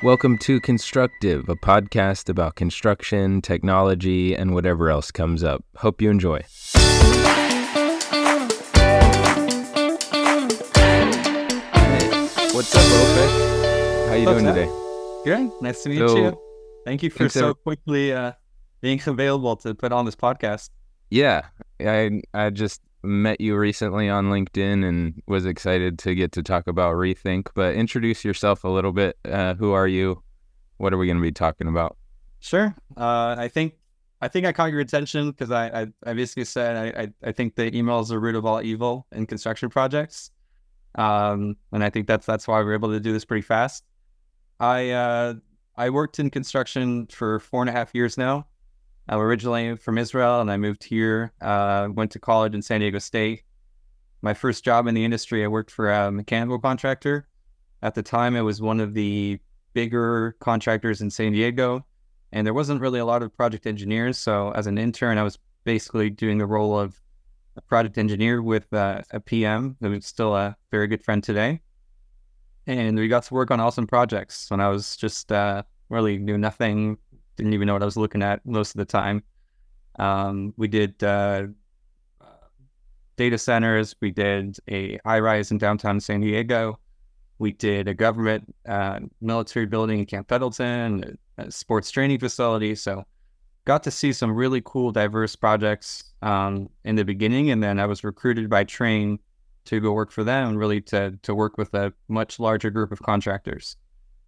Welcome to Constructive, a podcast about construction, technology, and whatever else comes up. Hope you enjoy. What's up, Ofek? How you doing today? Good. Nice to meet you. Thank you for so quickly being available to put on this podcast. Yeah, I just met you recently on LinkedIn and was excited to get to talk about Rethink. But introduce yourself a little bit. Who are you? What are we going to be talking about? Sure. I think I caught your attention because I basically said I think the email is the root of all evil in construction projects. And I think that's why we're able to do this pretty fast. I worked in construction for 4.5 years now. I'm originally from Israel, and I moved here. Went to college in San Diego State. My first job in the industry, I worked for a mechanical contractor. At the time, it was one of the bigger contractors in San Diego, and there wasn't really a lot of project engineers. So as an intern, I was basically doing the role of a project engineer with a PM who is still a very good friend today. And we got to work on awesome projects when I was just really knew nothing. Didn't even know what I was looking at most of the time. We did data centers. We did a high-rise in downtown San Diego. We did a government military building in Camp Pendleton, a sports training facility. So got to see some really cool, diverse projects in the beginning. And then I was recruited by Train to go work for them and really to work with a much larger group of contractors.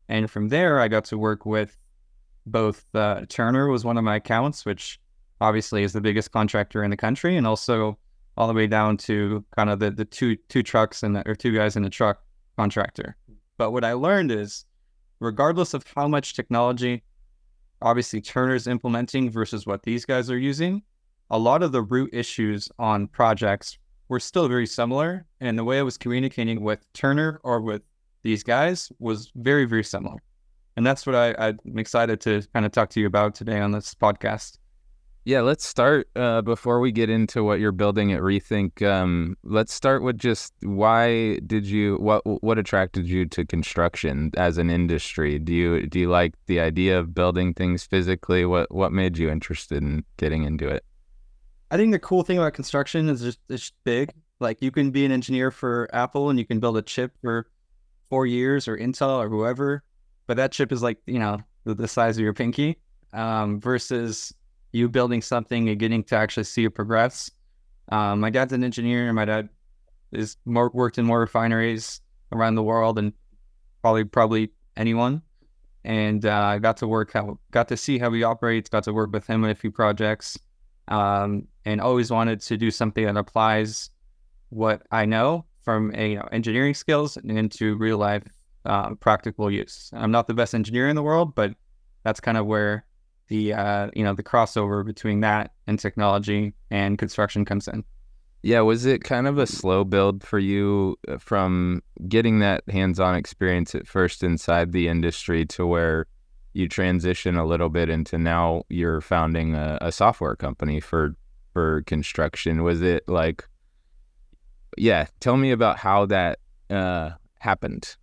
And from there, I got to work with both Turner was one of my accounts, which obviously is the biggest contractor in the country, and also all the way down to kind of the two trucks or two guys in a truck contractor. But what I learned is, regardless of how much technology obviously Turner's implementing versus what these guys are using, a lot of the root issues on projects were still very similar, and the way I was communicating with Turner or with these guys was very, very similar. And that's what I'm excited to kind of talk to you about today on this podcast. Yeah, let's start before we get into what you're building at Rethink. Let's start with just what attracted you to construction as an industry? Do you like the idea of building things physically? What made you interested in getting into it? I think the cool thing about construction is it's big. Like, you can be an engineer for Apple and you can build a chip for 4 years, or Intel or whoever. But that chip is like, the size of your pinky, versus you building something and getting to actually see it progress. My dad's an engineer. My dad worked in more refineries around the world and probably anyone. And I got to see how he operates, got to work with him on a few projects, and always wanted to do something that applies what I know from engineering skills into real life practical use. I'm not the best engineer in the world, but that's kind of where the crossover between that and technology and construction comes in. Yeah, was it kind of a slow build for you from getting that hands-on experience at first inside the industry to where you transition a little bit into now you're founding a software company for construction? Was it like, tell me about how that happened.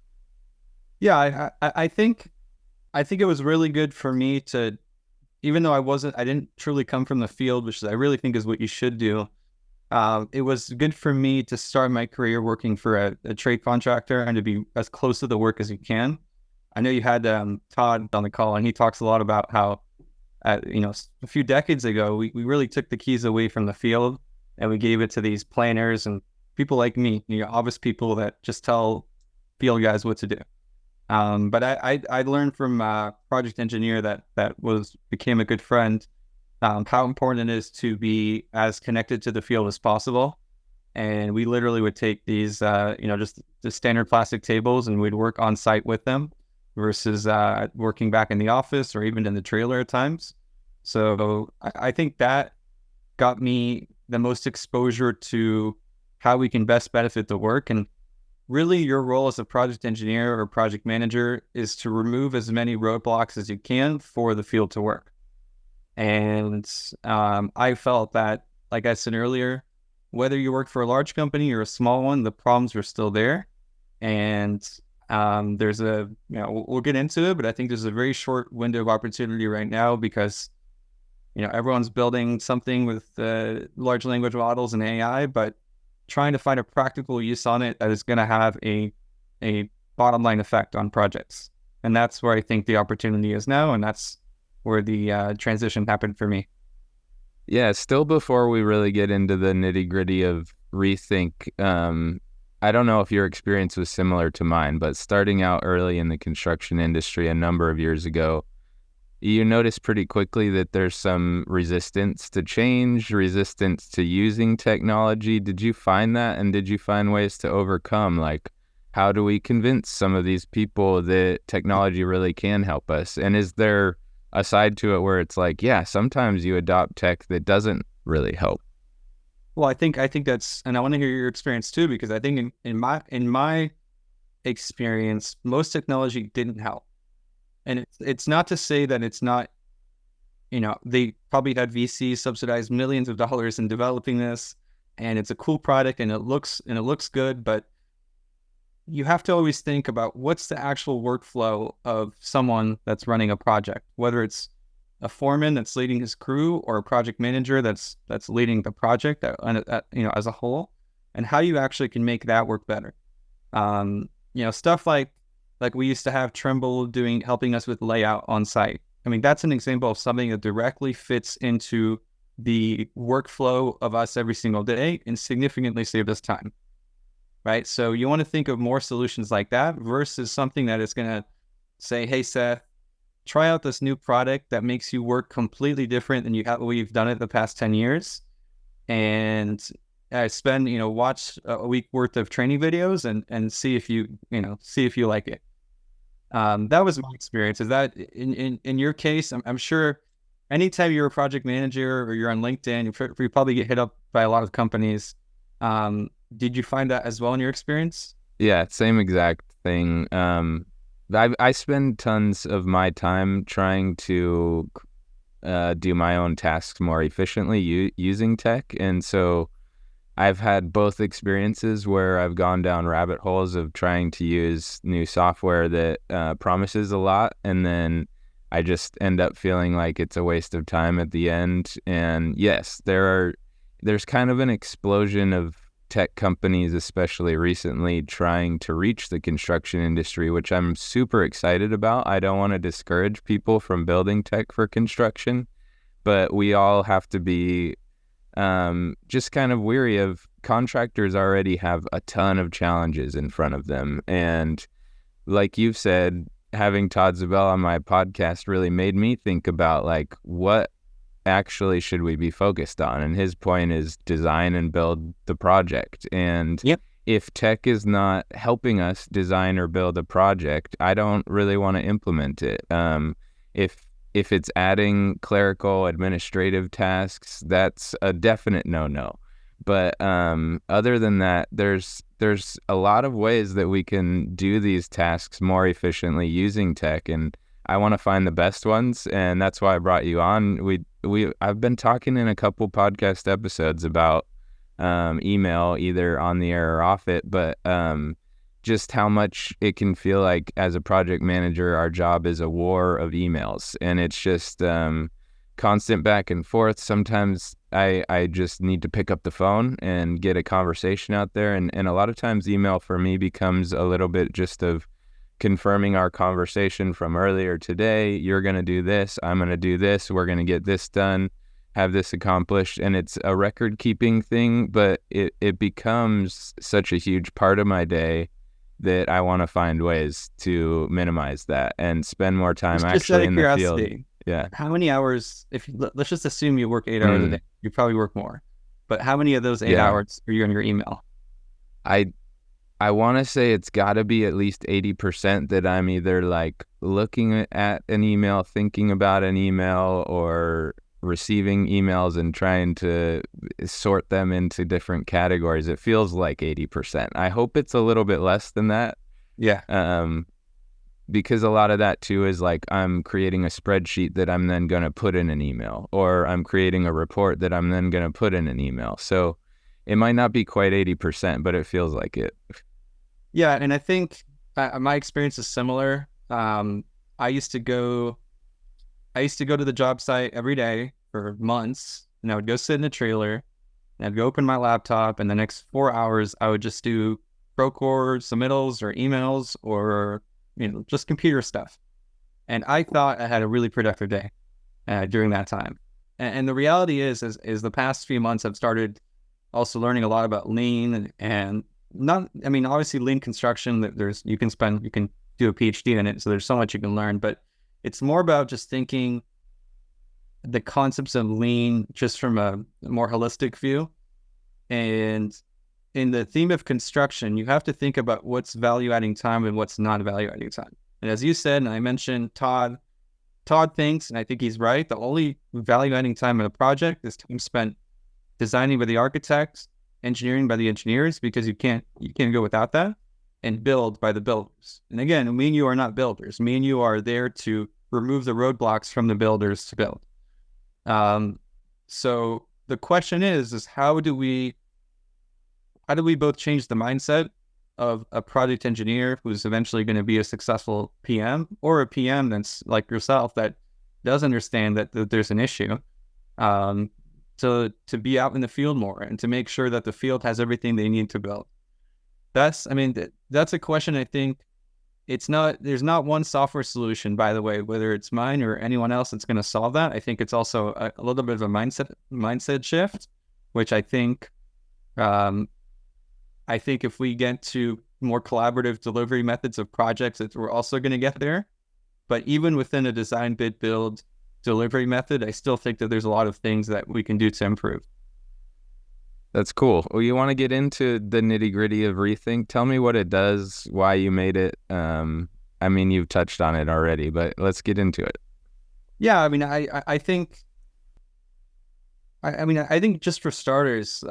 Yeah, I think it was really good for me to, even though I didn't truly come from the field, which I really think is what you should do. It was good for me to start my career working for a trade contractor and to be as close to the work as you can. I know you had Todd on the call, and he talks a lot about how, a few decades ago, we really took the keys away from the field and we gave it to these planners and people like me, obvious people that just tell field guys what to do. But I learned from a project engineer that became a good friend, how important it is to be as connected to the field as possible. And we literally would take these, just the standard plastic tables, and we'd work on site with them versus working back in the office or even in the trailer at times. So I think that got me the most exposure to how we can best benefit the work. And really, your role as a project engineer or project manager is to remove as many roadblocks as you can for the field to work. And I felt that, like I said earlier, whether you work for a large company or a small one, the problems were still there. And There's a, we'll get into it, but I think there's a very short window of opportunity right now because, everyone's building something with large language models and AI, but trying to find a practical use on it that is going to have a bottom line effect on projects. And that's where I think the opportunity is now. And that's where the transition happened for me. Yeah, still before we really get into the nitty gritty of Rethink, I don't know if your experience was similar to mine, but starting out early in the construction industry a number of years ago, you notice pretty quickly that there's some resistance to change, resistance to using technology. Did you find that? And did you find ways to overcome? Like, how do we convince some of these people that technology really can help us? And is there a side to it where it's like, yeah, sometimes you adopt tech that doesn't really help? Well, I think that's, and I want to hear your experience too, because I think in my experience, most technology didn't help. And it's not to say that it's not, they probably had VCs subsidize millions of dollars in developing this, and it's a cool product and it looks good, but you have to always think about what's the actual workflow of someone that's running a project, whether it's a foreman that's leading his crew or a project manager that's leading the project as a whole, and how you actually can make that work better. Stuff like we used to have Trimble helping us with layout on site. I mean, that's an example of something that directly fits into the workflow of us every single day and significantly saved us time, right? So you want to think of more solutions like that versus something that is going to say, hey, Seth, try out this new product that makes you work completely different than we've done it the past 10 years. And watch a week worth of training videos and see if you like it. That was my experience. Is that in your case? I'm sure anytime you're a project manager or you're on LinkedIn, you probably get hit up by a lot of companies. Did you find that as well in your experience? Yeah, same exact thing. I spend tons of my time trying to do my own tasks more efficiently using tech. And so I've had both experiences where I've gone down rabbit holes of trying to use new software that promises a lot, and then I just end up feeling like it's a waste of time at the end. And yes, there's kind of an explosion of tech companies, especially recently, trying to reach the construction industry, which I'm super excited about. I don't want to discourage people from building tech for construction, but we all have to be just kind of weary of contractors already have a ton of challenges in front of them. And like you've said, having Todd Zabel on my podcast really made me think about like, what actually should we be focused on? And his point is design and build the project. And Yep. If tech is not helping us design or build a project, I don't really want to implement it. If it's adding clerical administrative tasks, that's a definite no-no. But other than that, there's a lot of ways that we can do these tasks more efficiently using tech, and I want to find the best ones, and that's why I brought you on. I've been talking in a couple podcast episodes about email, either on the air or off it, but just how much it can feel like as a project manager, our job is a war of emails, and it's just constant back and forth. Sometimes I just need to pick up the phone and get a conversation out there, and a lot of times email for me becomes a little bit just of confirming our conversation from earlier today. You're going to do this, I'm going to do this, we're going to get this done, have this accomplished. And it's a record keeping thing, but it becomes such a huge part of my day that I want to find ways to minimize that and spend more time actually in the field. Yeah. How many hours, let's just assume you work 8 hours a day, you probably work more, but how many of those 8 hours are you on your email? I want to say it's got to be at least 80% that I'm either like looking at an email, thinking about an email, or receiving emails and trying to sort them into different categories. It feels like 80%. I hope it's a little bit less than that. Yeah. Because a lot of that too is like I'm creating a spreadsheet that I'm then going to put in an email, or I'm creating a report that I'm then going to put in an email. So it might not be quite 80%, but it feels like it. Yeah. And I think my experience is similar. I used to go to the job site every day for months, and I would go sit in a trailer, and I'd go open my laptop, and the next 4 hours I would just do Procore submittals or emails or just computer stuff. And I thought I had a really productive day during that time. And the reality is the past few months I've started also learning a lot about lean and obviously lean construction. You can do a PhD in it, so there's so much you can learn. But it's more about just thinking the concepts of lean just from a more holistic view. And in the theme of construction, you have to think about what's value-adding time and what's not value-adding time. And as you said, and I mentioned Todd thinks, and I think he's right, the only value-adding time in a project is time spent designing by the architects, engineering by the engineers, because you can't go without that, and build by the builders. And again, me and you are not builders. Me and you are there to remove the roadblocks from the builders to build. So the question is how do we both change the mindset of a project engineer who's eventually going to be a successful PM, or a PM that's like yourself that does understand that there's an issue, to be out in the field more and to make sure that the field has everything they need to build. That's a question. I think there's not one software solution, by the way, whether it's mine or anyone else that's going to solve that. I think it's also a little bit of a mindset shift, which I think if we get to more collaborative delivery methods of projects, we're also going to get there. But even within a design, bid, build delivery method, I still think that there's a lot of things that we can do to improve. That's cool. Well, you want to get into the nitty gritty of Rethink? Tell me what it does, why you made it. You've touched on it already, but let's get into it. Yeah, I think just for starters,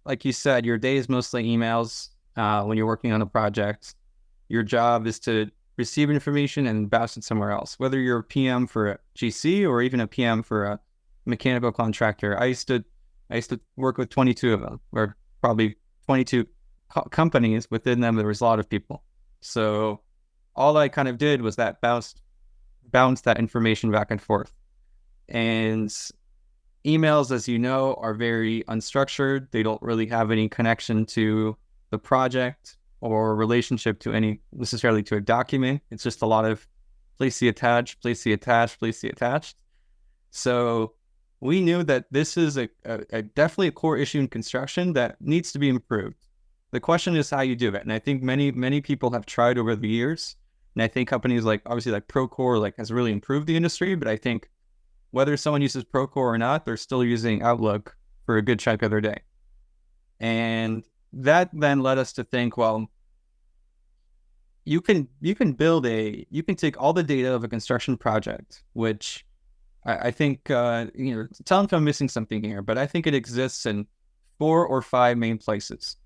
like you said, your day is mostly emails when you're working on a project. Your job is to receive information and bounce it somewhere else, whether you're a PM for a GC or even a PM for a mechanical contractor. I used to work with 22 of them, or probably 22 companies. Within them, there was a lot of people. So all I kind of did was that bounce that information back and forth. And emails, as you know, are very unstructured. They don't really have any connection to the project or relationship to necessarily to a document. It's just a lot of please see attached, please see attached, please see attached. So we knew that this is a definitely a core issue in construction that needs to be improved. The question is how you do it. And I think many people have tried over the years. And I think companies like Procore has really improved the industry. But I think whether someone uses Procore or not, they're still using Outlook for a good chunk of their day. And that then led us to think, well, you can take all the data of a construction project, which I think, tell me if I'm missing something here, but I think it exists in 4 or 5 main places.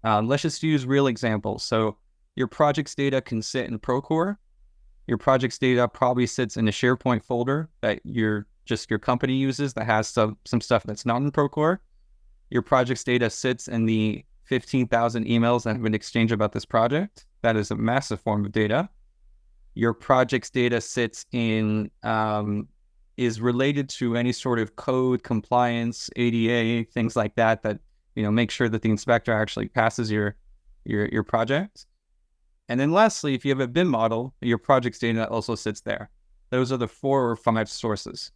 Let's just use real examples. So your project's data can sit in Procore. Your project's data probably sits in a SharePoint folder that your company uses that has some stuff that's not in Procore. Your project's data sits in the 15,000 emails that have been exchanged about this project. That is a massive form of data. Your project's data sits in is related to any sort of code, compliance, ADA, things like that make sure that the inspector actually passes your project. And then lastly, if you have a BIM model, your project's data also sits there. Those are the 4 or 5 sources.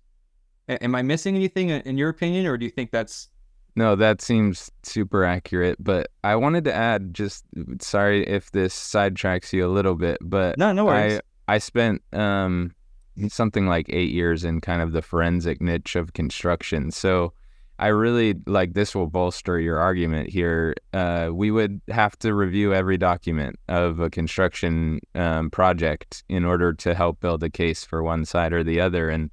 Am I missing anything in your opinion, or do you think that's... No, that seems super accurate, but I wanted to add, just sorry if this sidetracks you a little bit, but no worries. I spent something like 8 years in kind of the forensic niche of construction. So I really this will bolster your argument here. We would have to review every document of a construction project in order to help build a case for one side or the other. And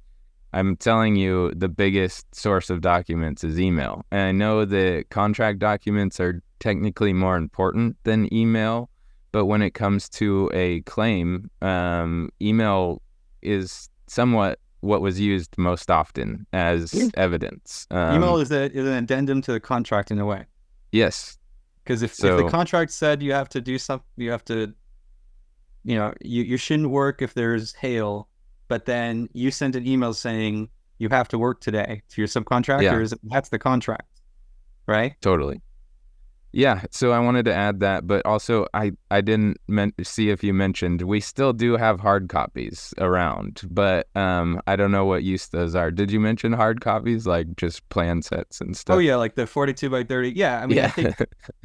I'm telling you, the biggest source of documents is email. And I know the contract documents are technically more important than email, but when it comes to a claim, email is somewhat what was used most often as evidence. Email is an addendum to the contract in a way. Yes. Because if the contract said you have to do something, you have to you shouldn't work if there's hail, but then you send an email saying you have to work today to your Yeah, subcontractors. That's the contract, right? totally. Yeah, so I wanted to add that, but also I didn't see if you mentioned we still do have hard copies around, but I don't know what use those are. Did you mention hard copies like just plan sets and Oh stuff? yeah, like the 42 by 30. Yeah, I mean, I Yeah, think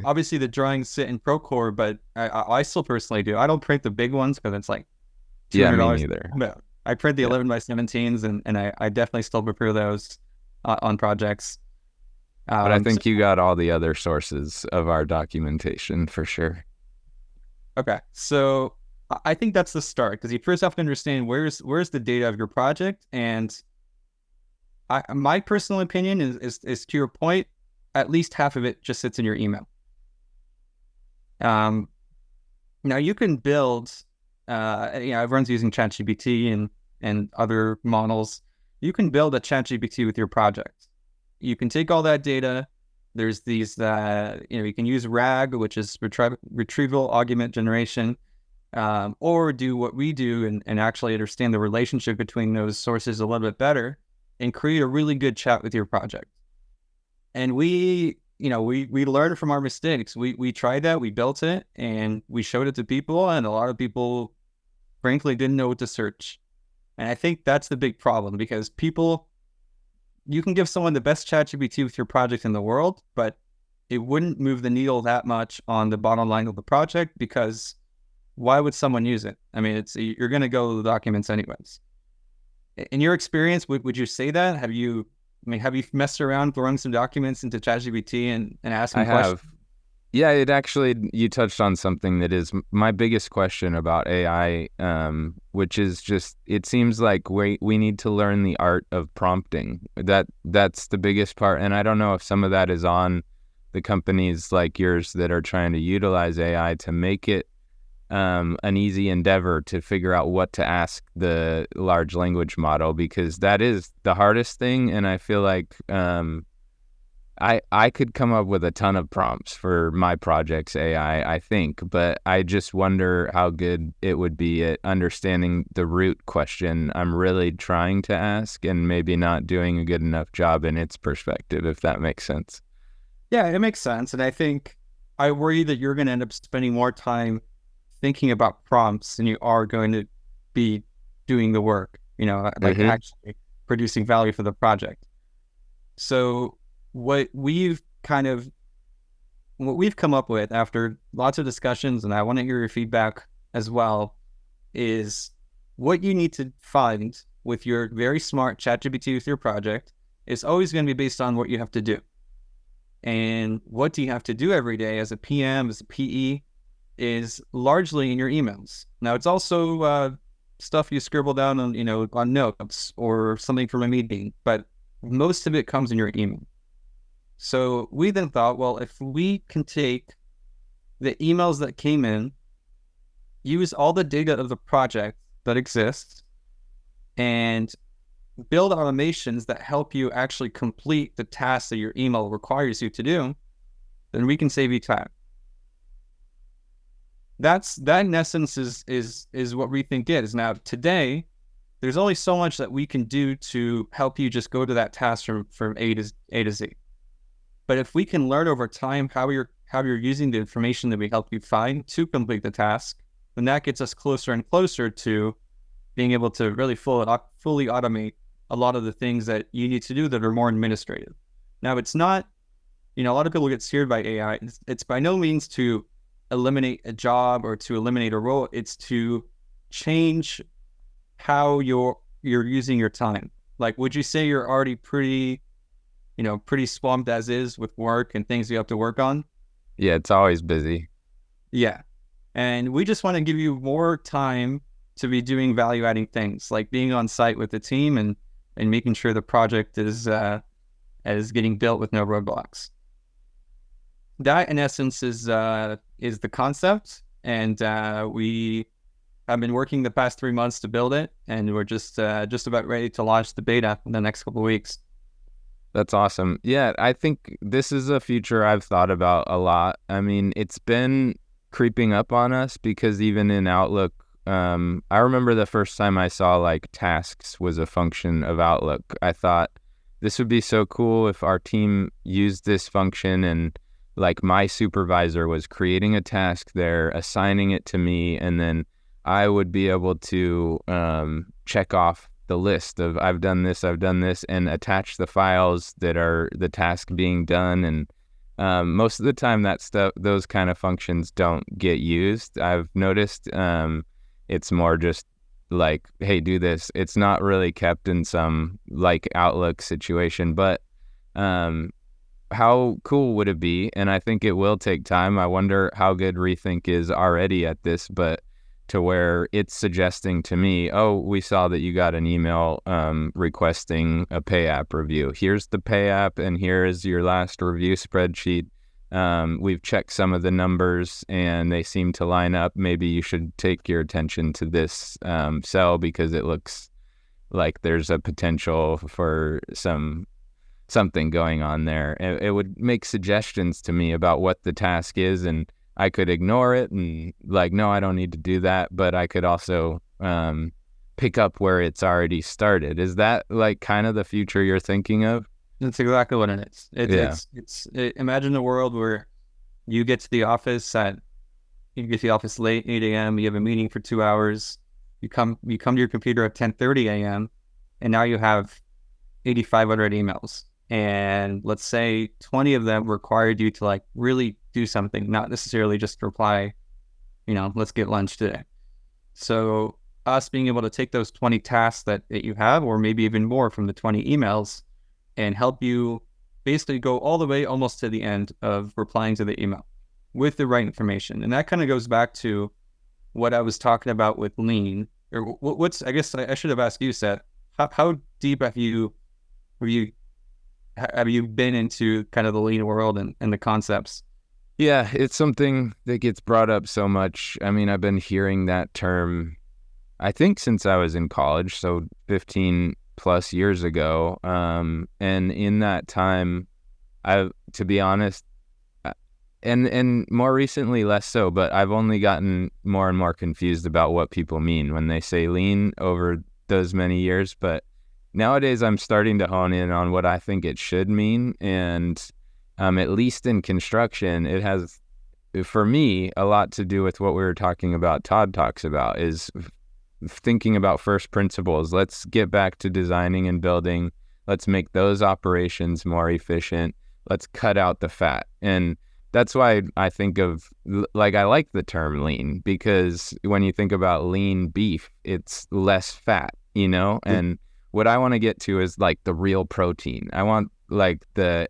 obviously the drawings sit in Procore, but I still personally do. I don't print the big ones because it's like two yeah, hundred me dollars. neither. But I print the Yeah, 11 by 17s, and I definitely still prepare those on projects. but I So think you got all the other sources of our documentation for sure. okay, so I think that's the start because you first have to understand where's the data of your project, and my personal opinion is to your point, at least half of it just sits in your email. Um, Now you can build, everyone's using ChatGPT and other models. You can build a ChatGPT with your project. You can take all that data. There's these, you can use RAG, which is retrieval augment generation, or do what we do and actually understand the relationship between those sources a little bit better and create a really good chat with your project. And we learned from our mistakes. We tried that, we built it, and we showed it to people, and a lot of people, frankly, didn't know what to search. And I think that's the big problem because you can give someone the best ChatGPT with your project in the world, but it wouldn't move the needle that much on the bottom line of the project because why would someone use it? I mean, you're going to go to the documents anyways. In your experience, would you say that? Have you messed around throwing some documents into ChatGPT and I asking questions? have. Yeah, it actually, you touched on something that is my biggest question about AI, which is just, it seems like we need to learn the art of prompting. That's the biggest part. And I don't know if some of that is on the companies like yours that are trying to utilize AI to make it an easy endeavor to figure out what to ask the large language model, because that is the hardest thing. And I feel like I could come up with a ton of prompts for my project's AI, I think, but I just wonder how good it would be at understanding the root question I'm really trying to ask and maybe not doing a good enough job in its perspective, if that makes sense. Yeah, it makes sense. And I worry that you're going to end up spending more time thinking about prompts than you are going to be doing the work, like Mm-hmm. actually producing value for the project. So what we've kind of what we've come up with after lots of discussions, and I want to hear your feedback as well, is what you need to find with your very smart ChatGPT with your project is always going to be based on what you have to do. And what do you have to do every day as a PM, as a PE, is largely in your emails. Now, it's also stuff you scribble down on notes or something from a meeting, but most of it comes in your email. So we then thought, well, if we can take the emails that came in, use all the data of the project that exists, and build automations that help you actually complete the tasks that your email requires you to do, then we can save you time. That in essence is what Rethink is. Now today, there's only so much that we can do to help you just go to that task from A to Z. But if we can learn over time how you're using the information that we help you find to complete the task, then that gets us closer and closer to being able to really fully automate a lot of the things that you need to do that are more administrative. Now, it's not, a lot of people get scared by AI. It's by no means to eliminate a job or to eliminate a role. It's to change how you're using your time. Like, would you say you're already pretty swamped as is with work and things you have to work on? Yeah, it's always busy. Yeah. And we just want to give you more time to be doing value adding things like being on site with the team and making sure the project is getting built with no roadblocks. That in essence is the concept. And we have been working the past 3 months to build it. And we're just about ready to launch the beta in the next couple of weeks. That's awesome. Yeah, I think this is a future I've thought about a lot. I mean, it's been creeping up on us because even in Outlook, I remember the first time I saw like tasks was a function of Outlook. I thought this would be so cool if our team used this function and like my supervisor was creating a task there, assigning it to me, and then I would be able to check off the list of I've done this, and attach the files that are the task being done. And most of the time those kind of functions don't get used. I've noticed it's more just like, hey, do this. It's not really kept in some like Outlook situation, but how cool would it be? And I think it will take time. I wonder how good Rethink is already at this, but to where it's suggesting to me, oh, we saw that you got an email requesting a pay app review. Here's the pay app, and here is your last review spreadsheet. We've checked some of the numbers, and they seem to line up. Maybe you should take your attention to this cell because it looks like there's a potential for something going on there. It would make suggestions to me about what the task is, and I could ignore it and like, no, I don't need to do that. But I could also pick up where it's already started. Is that like kind of the future you're thinking of? That's exactly what it is. Imagine a world where you get to the office late, 8 a.m. You have a meeting for 2 hours. You come to your computer at 10:30 a.m. and now you have 8,500 emails. And let's say 20 of them required you to like really do something, not necessarily just reply, let's get lunch today. So us being able to take those 20 tasks that you have, or maybe even more from the 20 emails, and help you basically go all the way almost to the end of replying to the email with the right information. And that kind of goes back to what I was talking about with lean, or I guess I should have asked you, Seth, how deep have you been into kind of the lean world and the concepts? Yeah, it's something that gets brought up so much. I mean, I've been hearing that term, I think since I was in college, so 15 plus years ago. And in that time, to be honest, and more recently, less so, but I've only gotten more and more confused about what people mean when they say lean over those many years. But nowadays, I'm starting to hone in on what I think it should mean. And at least in construction, it has, for me, a lot to do with what we were talking about, Todd talks about, is thinking about first principles. Let's get back to designing and building. Let's make those operations more efficient. Let's cut out the fat. And that's why I think of, like, I like the term lean, because when you think about lean beef, it's less fat, and what I want to get to is like the real protein. I want like the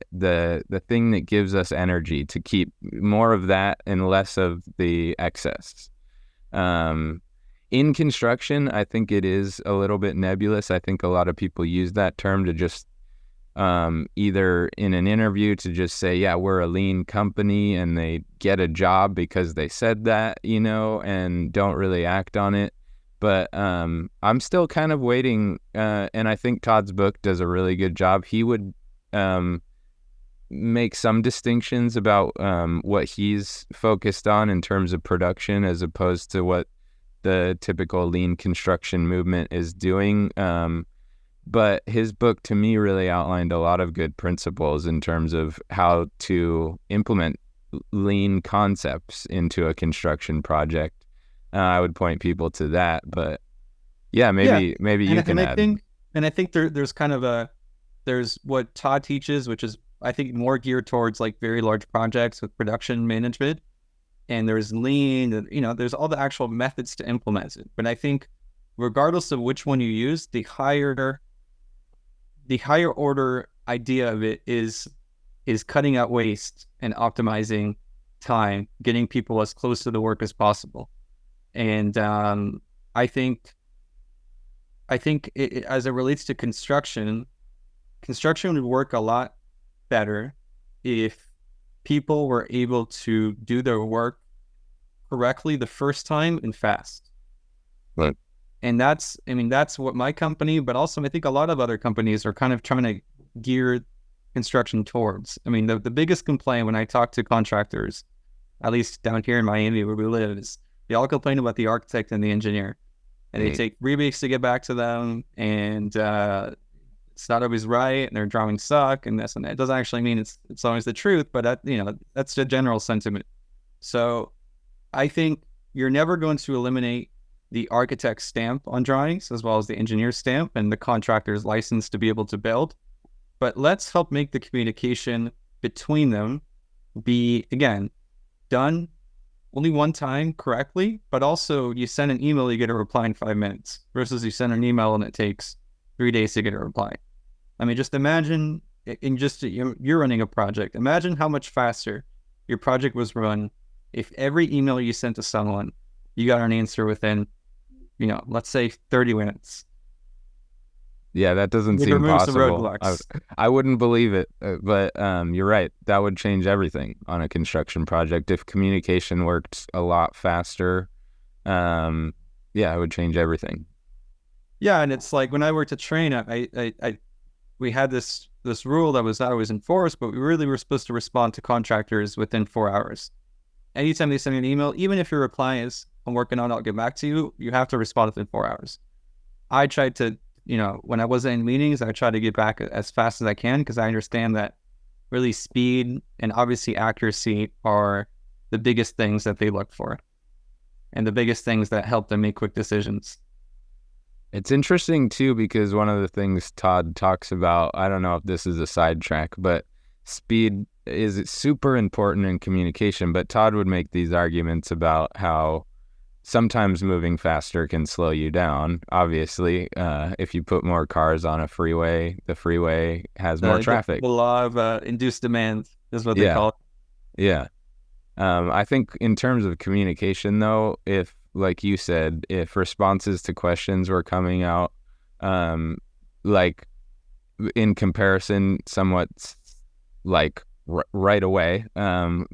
thing that gives us energy, to keep more of that and less of the excess. In construction, I think it is a little bit nebulous. I think a lot of people use that term to just either in an interview to just say, yeah, we're a lean company, and they get a job because they said that, and don't really act on it. But I'm still kind of waiting, and I think Todd's book does a really good job. He would make some distinctions about what he's focused on in terms of production, as opposed to what the typical lean construction movement is doing. But his book, to me, really outlined a lot of good principles in terms of how to implement lean concepts into a construction project. I would point people to that, but maybe you can add. I think there's kind of there's what Todd teaches, which is, I think, more geared towards like very large projects with production management. And there's lean, and, there's all the actual methods to implement it. But I think regardless of which one you use, the higher order idea of it is cutting out waste and optimizing time, getting people as close to the work as possible. And I think as it relates to construction would work a lot better if people were able to do their work correctly the first time and fast. Right. And that's what my company, but also I think a lot of other companies are kind of trying to gear construction towards. I mean, the biggest complaint when I talk to contractors, at least down here in Miami where we live, is They all complain about the architect and the engineer, and they Hey, take 3 weeks to get back to them, and it's not always right, and their drawings suck, and this and that. It doesn't actually mean it's always the truth, but that's the general sentiment. So I think you're never going to eliminate the architect's stamp on drawings as well as the engineer's stamp and the contractor's license to be able to build. But let's help make the communication between them be, again, done only one time correctly, but also you send an email, you get a reply in 5 minutes versus you send an email and it takes 3 days to get a reply. I mean, just imagine you're running a project. Imagine how much faster your project was run if every email you sent to someone, you got an answer within, let's say 30 minutes. yeah, that doesn't It seem removes the possible. roadblocks. I wouldn't believe it, but you're right. That would change everything on a construction project if communication worked a lot faster. Yeah, it would change everything. Yeah, and it's like when I worked at Train, we had this rule that was not always enforced, but we really were supposed to respond to contractors within 4 hours. Anytime they send me an email, even if your reply is, I'm working on it, I'll get back to you, you have to respond within 4 hours. I tried to, when I wasn't in meetings, I tried to get back as fast as I can because I understand that really speed and obviously accuracy are the biggest things that they look for and the biggest things that help them make quick decisions. It's interesting too because one of the things Todd talks about, I don't know if this is a sidetrack, but speed is super important in communication. But Todd would make these arguments about how sometimes moving faster can slow you down. Obviously, if you put more cars on a freeway, the freeway has more traffic. The law of induced demand is what they call it. Yeah. I think in terms of communication, though, if, like you said, if responses to questions were coming out, like in comparison, somewhat like right away,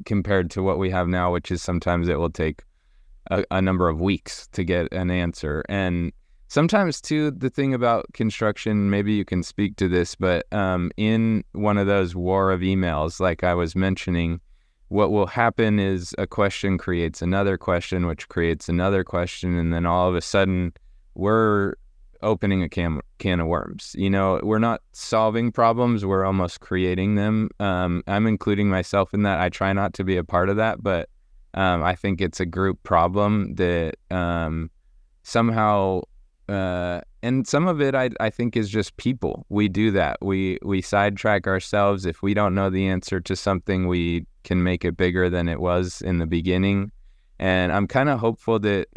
compared to what we have now, which is sometimes it will take a number of weeks to get an answer. And sometimes too, the thing about construction, maybe you can speak to this, but in one of those war of emails, like I was mentioning, what will happen is a question creates another question, which creates another question, and then all of a sudden we're opening a can of worms. We're not solving problems, we're almost creating them. I'm including myself in that. I try not to be a part of that, but I think it's a group problem that somehow, and some of it I think is just people. We do that. We sidetrack ourselves. If we don't know the answer to something, we can make it bigger than it was in the beginning. And I'm kind of hopeful that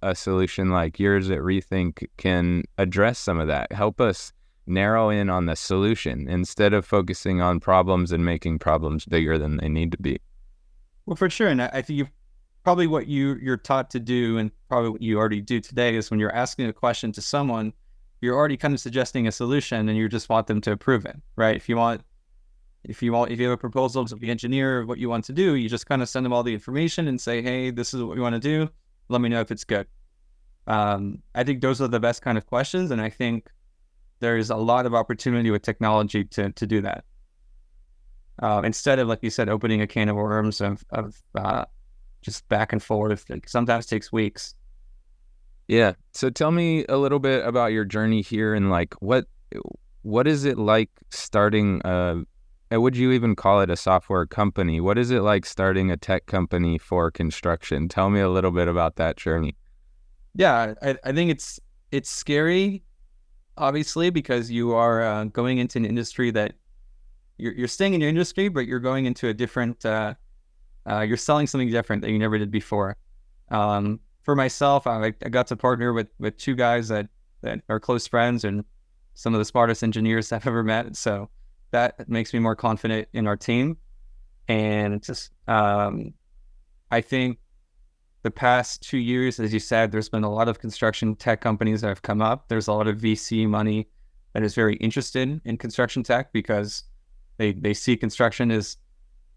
a solution like yours at Rethink can address some of that, help us narrow in on the solution instead of focusing on problems and making problems bigger than they need to be. Well, for sure. And I think probably what you're taught to do, and probably what you already do today, is when you're asking a question to someone, you're already kind of suggesting a solution and you just want them to approve it, right? If you have a proposal to the engineer of what you want to do, you just kind of send them all the information and say, hey, this is what we want to do. Let me know if it's good. I think those are the best kind of questions. And I think there's a lot of opportunity with technology to do that. Instead of, like you said, opening a can of worms of just back and forth, it sometimes takes weeks. Yeah. So tell me a little bit about your journey here and like what is it like starting would you even call it a software company? What is it like starting a tech company for construction? Tell me a little bit about that journey. Yeah, I think it's scary, obviously, because you are going into an industry that you're staying in your industry, but you're going into a different, you're selling something different that you never did before. For myself, I got to partner with two guys that are close friends and some of the smartest engineers I've ever met. So that makes me more confident in our team. And just, I think the past 2 years, as you said, there's been a lot of construction tech companies that have come up. There's a lot of VC money that is very interested in construction tech because they see construction as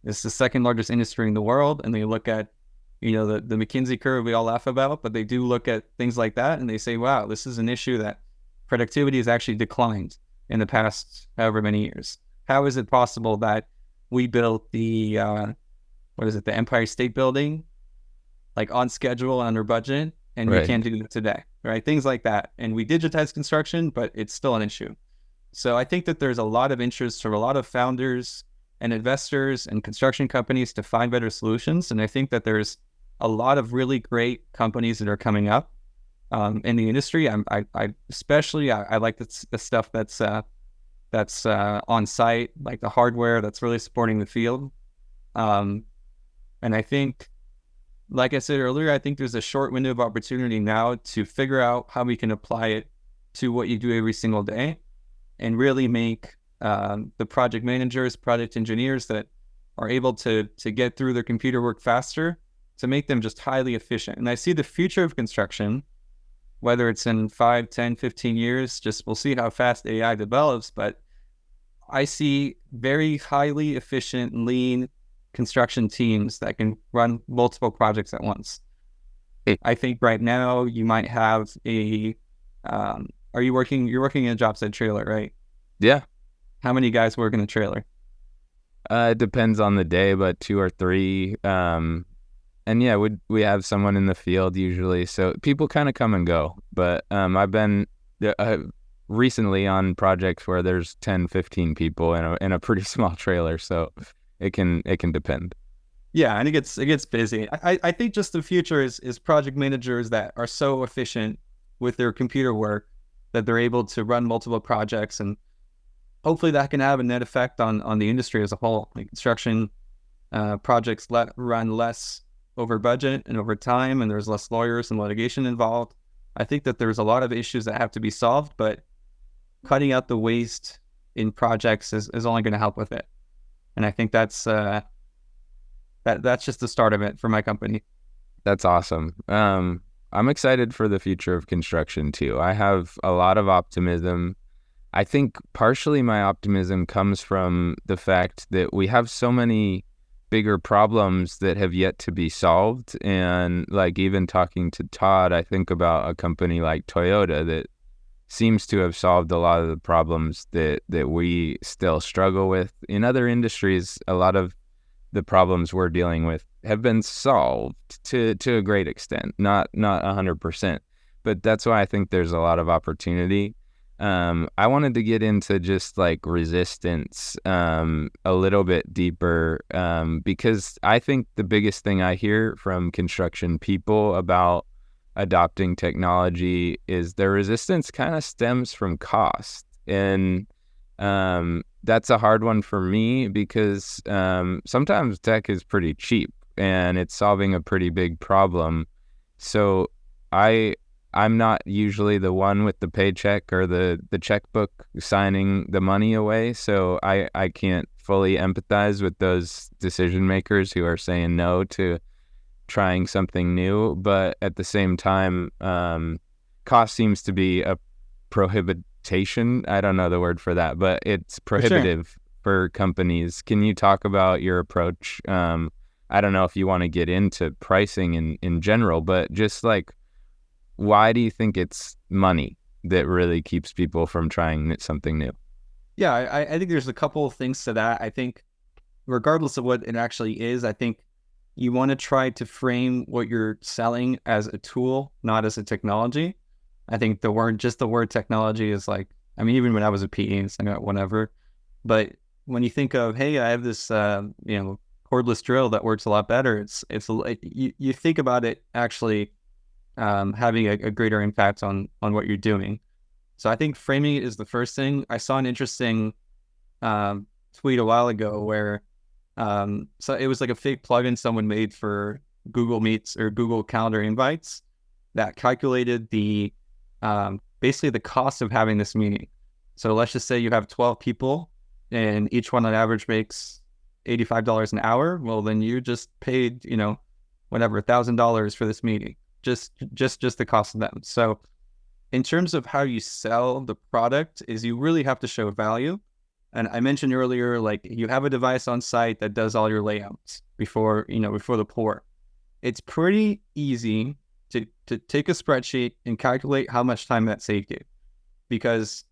the second largest industry in the world. And they look at, the McKinsey curve we all laugh about, but they do look at things like that and they say, wow, this is an issue that productivity has actually declined in the past however many years. How is it possible that we built the Empire State Building like on schedule, under budget, and we Right. can't do it today, right? Things like that. And we digitize construction, but it's still an issue. So I think that there's a lot of interest from a lot of founders and investors and construction companies to find better solutions. And I think that there's a lot of really great companies that are coming up in the industry. I especially I like the stuff that's on site, like the hardware that's really supporting the field. And I think, like I said earlier, I think there's a short window of opportunity now to figure out how we can apply it to what you do every single day, and really make the project managers, project engineers that are able to get through their computer work faster, to make them just highly efficient. And I see the future of construction, whether it's in 5, 10, 15 years, just we'll see how fast AI develops, but I see very highly efficient, lean construction teams that can run multiple projects at once. I think right now you might have you're working in a job site trailer, right? Yeah. How many guys work in a trailer? It depends on the day, but 2 or 3. And yeah, we have someone in the field usually, so people kind of come and go. But I've been recently on projects where there's 10, 15 people in a pretty small trailer, so it can depend. Yeah, and it gets busy. I think just the future is project managers that are so efficient with their computer work that they're able to run multiple projects, and hopefully that can have a net effect on the industry as a whole. Like construction projects run less over budget and over time, and there's less lawyers and litigation involved. I think that there's a lot of issues that have to be solved, but cutting out the waste in projects is only going to help with it. And I think that's just the start of it for my company. That's awesome. I'm excited for the future of construction too. I have a lot of optimism. I think partially my optimism comes from the fact that we have so many bigger problems that have yet to be solved. And like even talking to Todd, I think about a company like Toyota that seems to have solved a lot of the problems that we still struggle with. In other industries, a lot of the problems we're dealing with have been solved to a great extent, not 100%. But that's why I think there's a lot of opportunity. I wanted to get into just like resistance a little bit deeper, because I think the biggest thing I hear from construction people about adopting technology is their resistance kind of stems from cost. And that's a hard one for me because sometimes tech is pretty cheap and it's solving a pretty big problem. So I'm not usually the one with the paycheck or the checkbook signing the money away. So I can't fully empathize with those decision makers who are saying no to trying something new. But at the same time, cost seems to be a prohibition. I don't know the word for that, but it's prohibitive for companies. Can you talk about your approach? I don't know if you want to get into pricing in general, but just like, why do you think it's money that really keeps people from trying something new? Yeah, I think there's a couple of things to that. I think regardless of what it actually is, I think you want to try to frame what you're selling as a tool, not as a technology. I think the word technology is like, I mean, even when I was a PE, it's like whatever. But when you think of, hey, I have this, cordless drill that works a lot better, you think about it actually having a greater impact on what you're doing. So I think framing it is the first thing. I saw an interesting tweet a while ago where so it was like a fake plugin someone made for Google Meets or Google Calendar invites that calculated the basically the cost of having this meeting. So let's just say you have 12 people and each one on average makes $85 an hour. Well, then you just paid, whatever, $1,000 for this meeting. Just the cost of them. So in terms of how you sell the product is you really have to show value. And I mentioned earlier, like you have a device on site that does all your layouts before the pour. It's pretty easy to take a spreadsheet and calculate how much time that saved you, because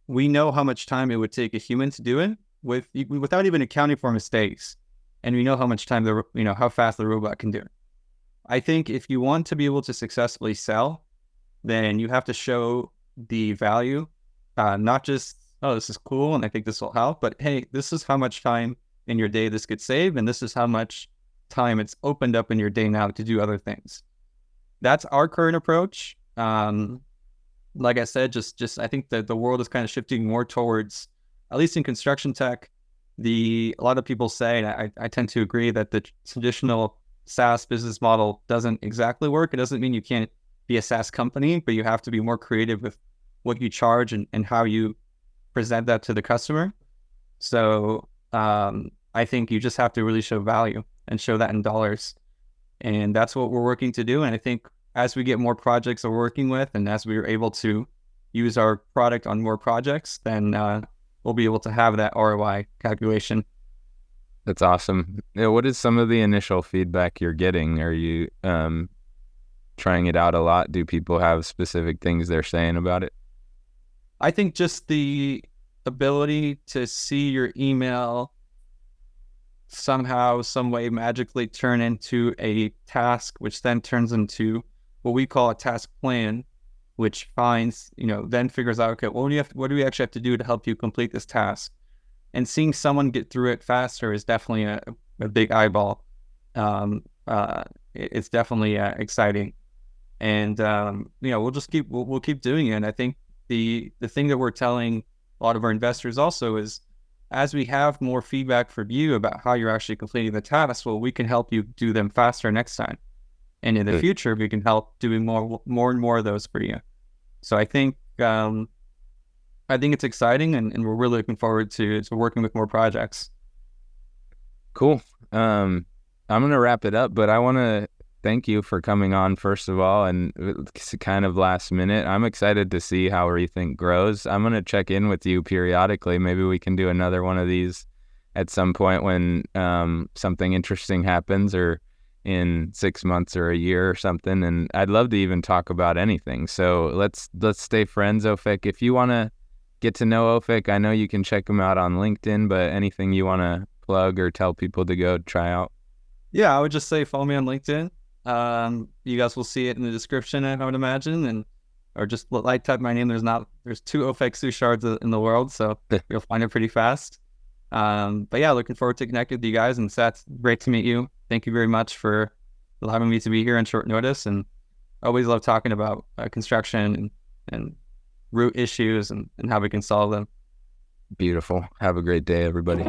we know how much time it would take a human to do it without even accounting for mistakes. And we know how much time how fast the robot can do it. I think if you want to be able to successfully sell, then you have to show the value, not just, oh, this is cool and I think this will help, but hey, this is how much time in your day this could save, and this is how much time it's opened up in your day now to do other things. That's our current approach. Like I said, just I think that the world is kind of shifting more towards, at least in construction tech, a lot of people say, and I tend to agree, that the traditional SaaS business model doesn't exactly work. It doesn't mean you can't be a SaaS company, but you have to be more creative with what you charge and how you present that to the customer. So I think you just have to really show value and show that in dollars. And that's what we're working to do. And I think as we get more projects we're working with, and as we are able to use our product on more projects, then we'll be able to have that ROI calculation. That's awesome. Yeah, what is some of the initial feedback you're getting? Are you trying it out a lot? Do people have specific things they're saying about it? I think just the ability to see your email somehow, some way, magically turn into a task, which then turns into what we call a task plan, which finds, then figures out, okay, what do we actually have to do to help you complete this task? And seeing someone get through it faster is definitely a big eyeball. It's definitely exciting, and we'll keep doing it. And I think the thing that we're telling a lot of our investors also is, as we have more feedback from you about how you're actually completing the tasks, well, we can help you do them faster next time. And in the future, we can help doing more and more of those for you. So I think it's exciting, and we're really looking forward to working with more projects. Cool. I'm going to wrap it up, but I want to thank you for coming on, first of all, and it's kind of last minute. I'm excited to see how Rethink grows. I'm going to check in with you periodically. Maybe we can do another one of these at some point when something interesting happens, or in 6 months or a year or something. And I'd love to even talk about anything. So let's stay friends, Ofek. If you want to get to know Ofek, I know you can check him out on LinkedIn, but anything you want to plug or tell people to go try out? Yeah, I would just say follow me on LinkedIn. You guys will see it in the description, I would imagine, or just type my name. There's 2 Ofek Suchards in the world, so you'll find it pretty fast. But yeah, looking forward to connecting with you guys. And Seth, great to meet you. Thank you very much for allowing me to be here on short notice. And I always love talking about construction and root issues and how we can solve them. Beautiful. Have a great day, everybody.